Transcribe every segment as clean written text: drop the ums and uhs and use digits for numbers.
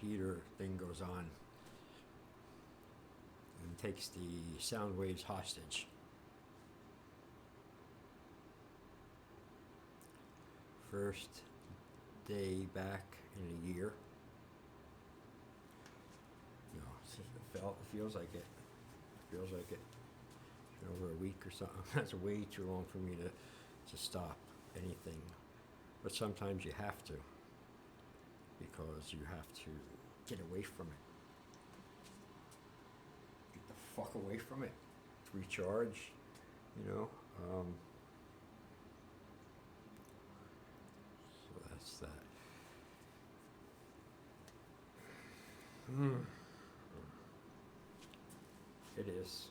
repeater thing goes on and takes the sound waves hostage. First day back in a year. You know, it feels like it. It feels like it. Over a week or something. That's way too long for me to stop anything. But sometimes you have to, because you have to get away from it. Get the fuck away from it. Recharge, you know. So that's that. It is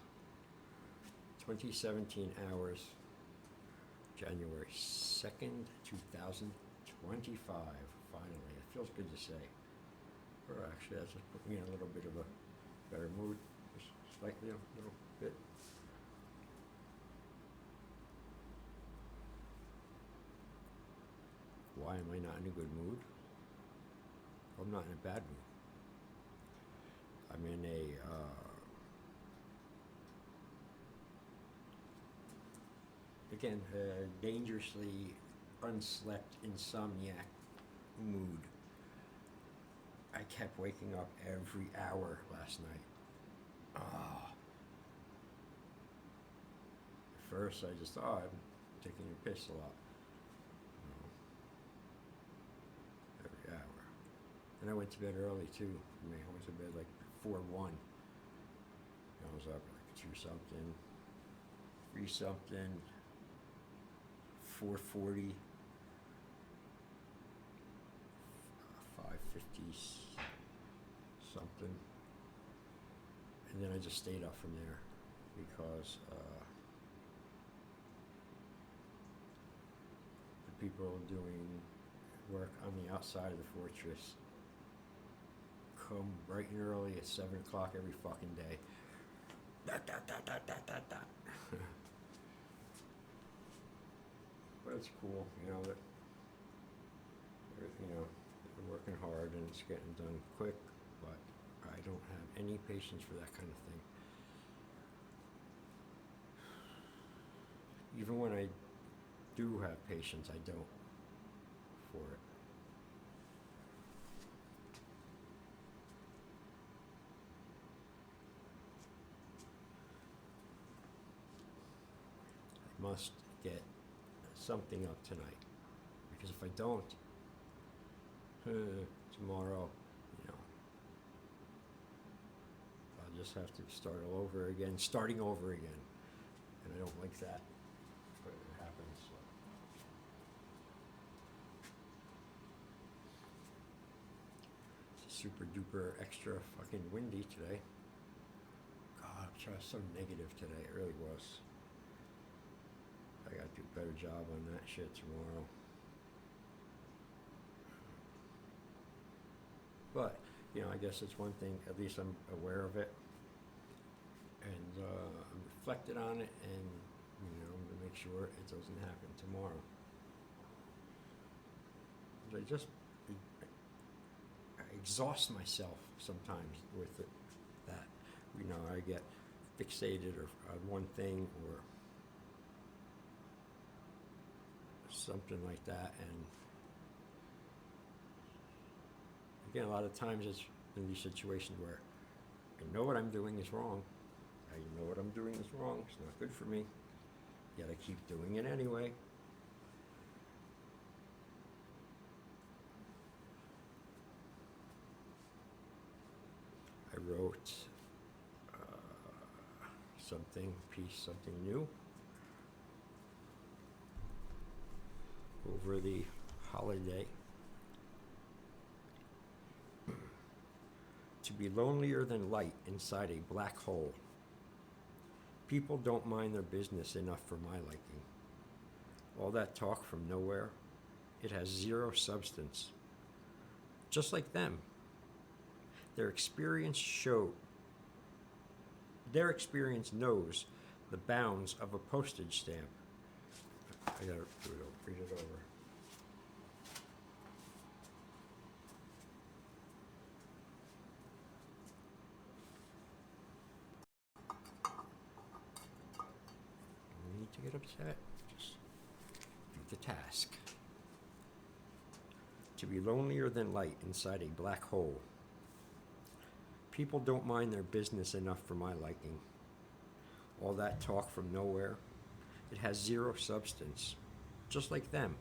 2017 hours, January 2nd, 2025, finally. It feels good to say. Or actually, that's just put me in a little bit of a better mood, just slightly, a little bit. Why am I not in a good mood? I'm not in a bad mood. I'm in a again, dangerously unslept insomniac mood. I kept waking up every hour last night. At first, I just thought I'm taking a piss a lot. Every hour. And I went to bed early too. I went to bed like 4:01. I was up like 2 something, 3 something, 4:40, 5:50 something, and then I just stayed up from there because the people doing work on the outside of the fortress come bright and early at 7 o'clock every fucking day. But it's cool, you know, that they're working hard and it's getting done quick, but I don't have any patience for that kind of thing. Even when I do have patience, I don't for it. I must get something up tonight, because if I don't, tomorrow, I'll just have to start all over again, starting over again, and I don't like that, but it happens. So. It's super duper extra fucking windy today. God, I'm so negative today, it really was. I gotta do a better job on that shit tomorrow. But, I guess it's one thing, at least I'm aware of it. And I'm reflected on it, and, I'm gonna make sure it doesn't happen tomorrow. But I exhaust myself sometimes with it, that, I get fixated on one thing or something like that, and again, a lot of times it's in these situations where I know what I'm doing is wrong. It's not good for me, yet I keep doing it anyway. I wrote something new over the holiday. To be lonelier than light inside a black hole. People don't mind their business enough for my liking. All that talk from nowhere, it has zero substance. Just like them. Their experience knows the bounds of a postage stamp. I gotta read it over. That's it. Just do the task. To be lonelier than light inside a black hole. People don't mind their business enough for my liking. All that talk from nowhere, it has zero substance, just like them.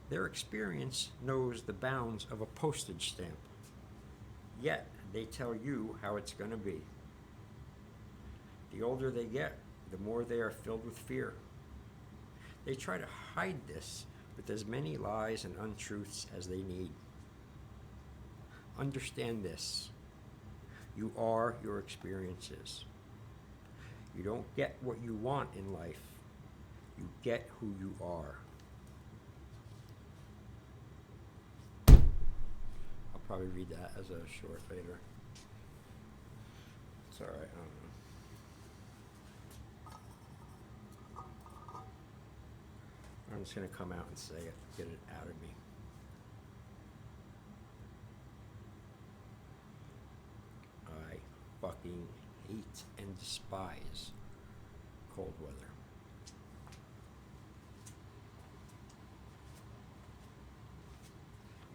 Their experience knows the bounds of a postage stamp. Yet, they tell you how it's going to be. The older they get, the more they are filled with fear. They try to hide this with as many lies and untruths as they need. Understand this. You are your experiences. You don't get what you want in life. You get who you are. I'll probably read that as a short later. It's alright, I don't know. I'm just going to come out and say it, get it out of me. I fucking hate and despise cold weather.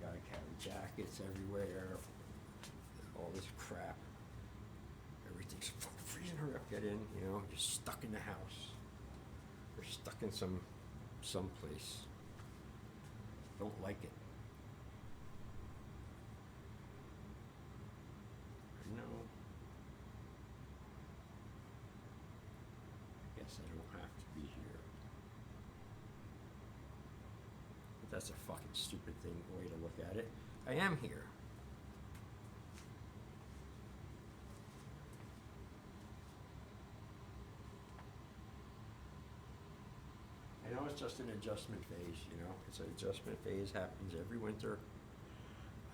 You gotta carry jackets everywhere, all this crap. Everything's freezing, hurry up, get in, you know, you're stuck in the house. You're stuck in someplace. Don't like it. I know. I guess I don't have to be here. But that's a fucking stupid way to look at it. I am here. I know it's just an adjustment phase, you know. It's an adjustment phase, happens every winter.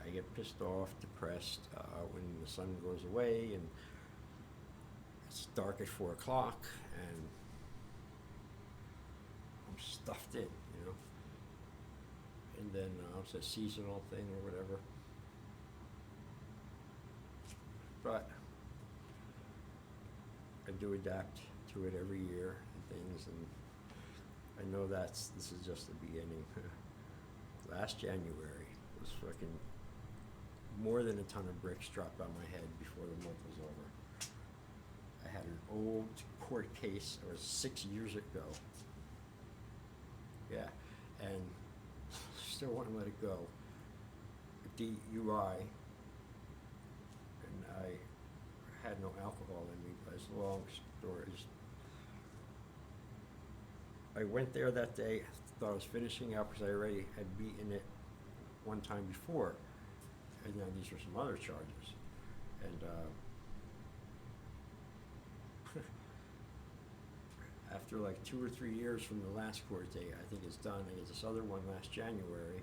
I get pissed off, depressed when the sun goes away and it's dark at 4 o'clock and I'm stuffed in, you know. And then it's a seasonal thing or whatever. But I do adapt to it every year and things, and I know this is just the beginning. Last January was fucking more than a ton of bricks dropped on my head before the month was over. I had an old court case, it was 6 years ago. Yeah, and still want to let it go. DUI, and I had no alcohol in me, but it's long stories. I went there that day, thought I was finishing up because I already had beaten it one time before. And then these were some other charges. And after like 2 or 3 years from the last court date, I think it's done. I get this other one last January.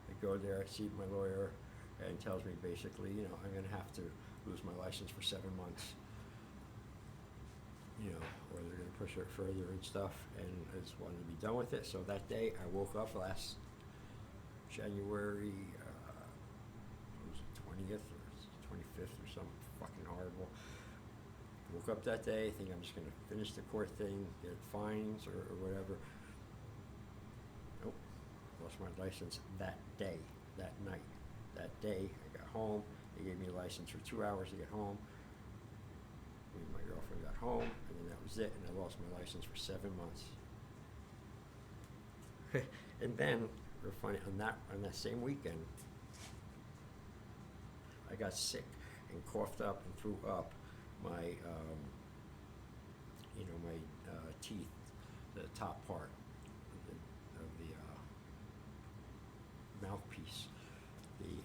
I go there, I see my lawyer, and tells me basically, you know, I'm going to have to lose my license for 7 months. You know, or they're going to push it further and stuff, and I just wanted to be done with it. So that day, I woke up last January, what was it, 20th or 25th or something fucking horrible. Woke up that day, think I'm just going to finish the court thing, get fines or whatever. Nope, lost my license that day, that night. That day, I got home, they gave me a license for 2 hours to get home. Me and my girlfriend got home, and then that was it, and I lost my license for 7 months. And then, we're funny, on that same weekend, I got sick and coughed up and threw up my, my teeth, the top part of the mouthpiece, the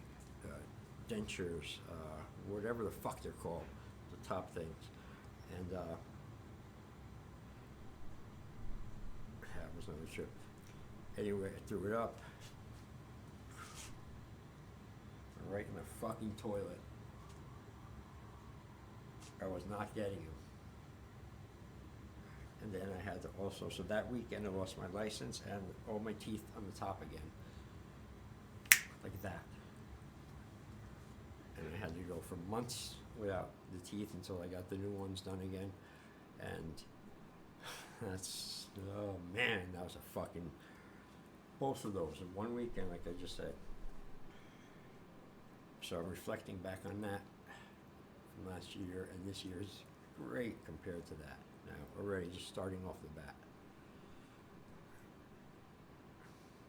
dentures, whatever the fuck they're called, the top things. And that was another trip. Anyway, I threw it up right in the fucking toilet. I was not getting him. And then I had to also, so that weekend I lost my license and all my teeth on the top again. Like that. And I had to go for months without the teeth until I got the new ones done again. And That's, oh man, that was a fucking, both of those in one weekend, like I just said. So I'm reflecting back on that from last year, and this year's great compared to that. Now, already just starting off the bat.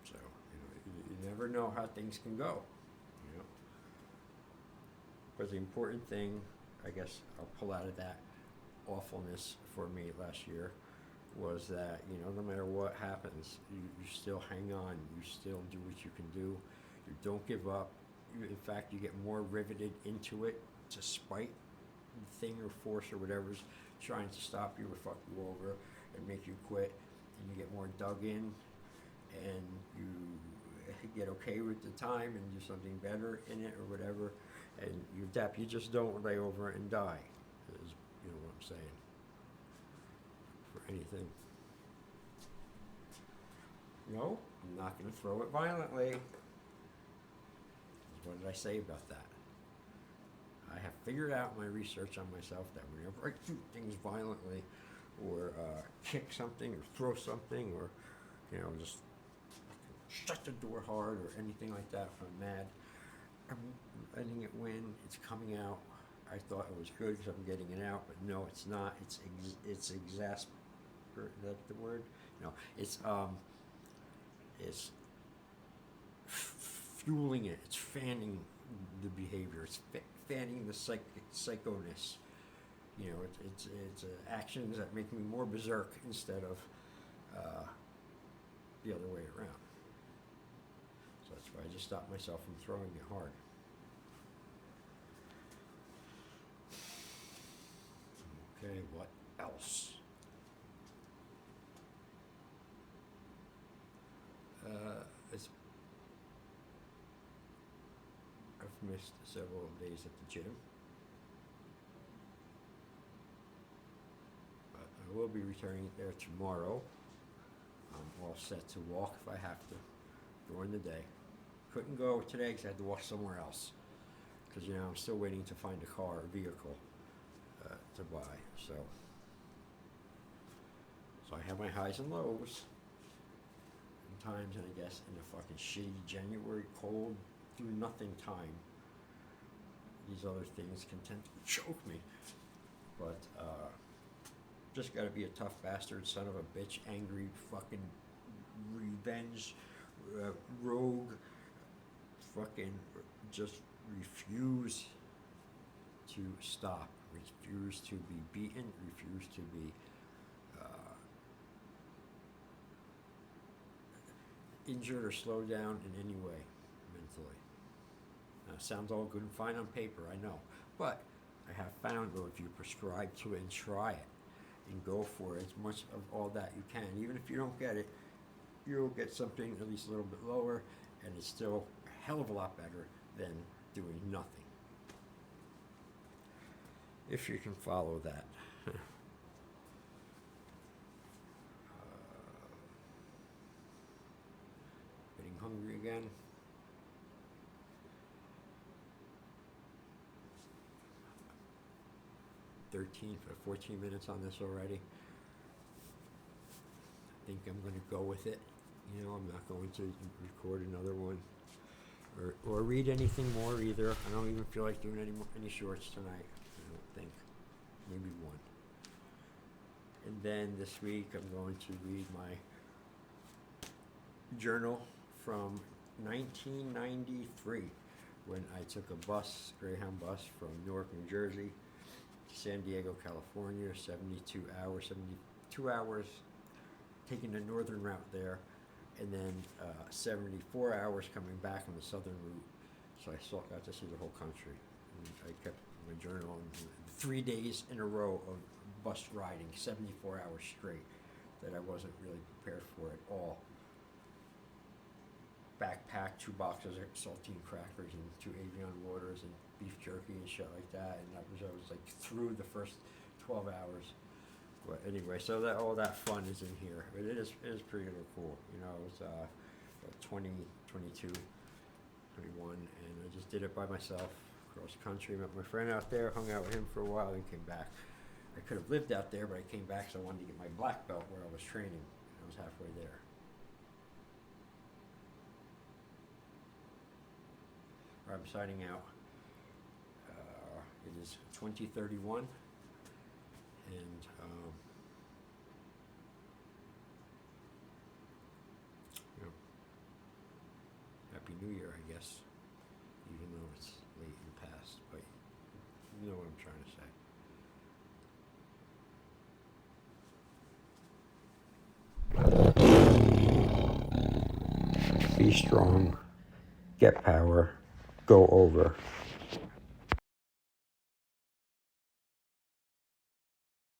So, you never know how things can go, you know. But the important thing, I guess I'll pull out of that awfulness for me last year, was that, no matter what happens, you still hang on, you still do what you can do, you don't give up. In fact, you get more riveted into it to spite the thing or force or whatever's trying to stop you or fuck you over and make you quit, and you get more dug in, and you get okay with the time and do something better in it or whatever, and you adapt. You just don't lay over and die, is what I'm saying, for anything. No, I'm not going to throw it violently. What did I say about that? I have figured out my research on myself that whenever I do things violently, or kick something, or throw something, or just shut the door hard, or anything like that, if I'm mad, I'm letting it win. It's coming out. I thought it was good because I'm getting it out, but no, it's not. It's that the word? No, it's fueling it. It's fanning the behavior. It's fanning the psychoness. It's actions that make me more berserk instead of the other way around. So that's why I just stopped myself from throwing it hard. Okay, what else? I've missed several days at the gym, but I will be returning there tomorrow. I'm all set to walk if I have to during the day. Couldn't go today because I had to walk somewhere else, because I'm still waiting to find a car or vehicle to buy. So I have my highs and lows times, and I guess in a fucking shitty January cold do nothing time, these other things can tend to choke me. But just gotta be a tough bastard, son of a bitch, angry fucking revenge rogue, fucking just refuse to stop, refuse to be beaten, refuse to be injured or slowed down in any way mentally. Sounds all good and fine on paper, I know, but I have found, though, if you prescribe to it and try it and go for it, as much of all that you can, even if you don't get it, you'll get something at least a little bit lower, and it's still a hell of a lot better than doing nothing, if you can follow that. Getting hungry again. 14 minutes on this already. I think I'm going to go with it. I'm not going to record another one or read anything more either. I don't even feel like doing any shorts tonight. I don't think. Maybe one. And then this week I'm going to read my journal from 1993, when I took a Greyhound bus from Newark, New Jersey, San Diego, California, 72 hours, taking the northern route there, and then 74 hours coming back on the southern route. So I got to see the whole country. And I kept my journal, and 3 days in a row of bus riding, 74 hours straight, that I wasn't really prepared for at all. Backpack 2 boxes of saltine crackers and 2 Avion waters and beef jerky and shit like that, and I was like through the first 12 hours. But anyway, so that all that fun is in here. But it is pretty cool. It was 20, 22, 21, and I just did it by myself across the country. Met my friend out there, hung out with him for a while, and came back. I could have lived out there, but I came back so I wanted to get my black belt where I was training. I was halfway there. I'm signing out. It is 2031, and you know, Happy New Year, I guess, even though it's late in the past, but you know what I'm trying to say. Be strong, get power, go over.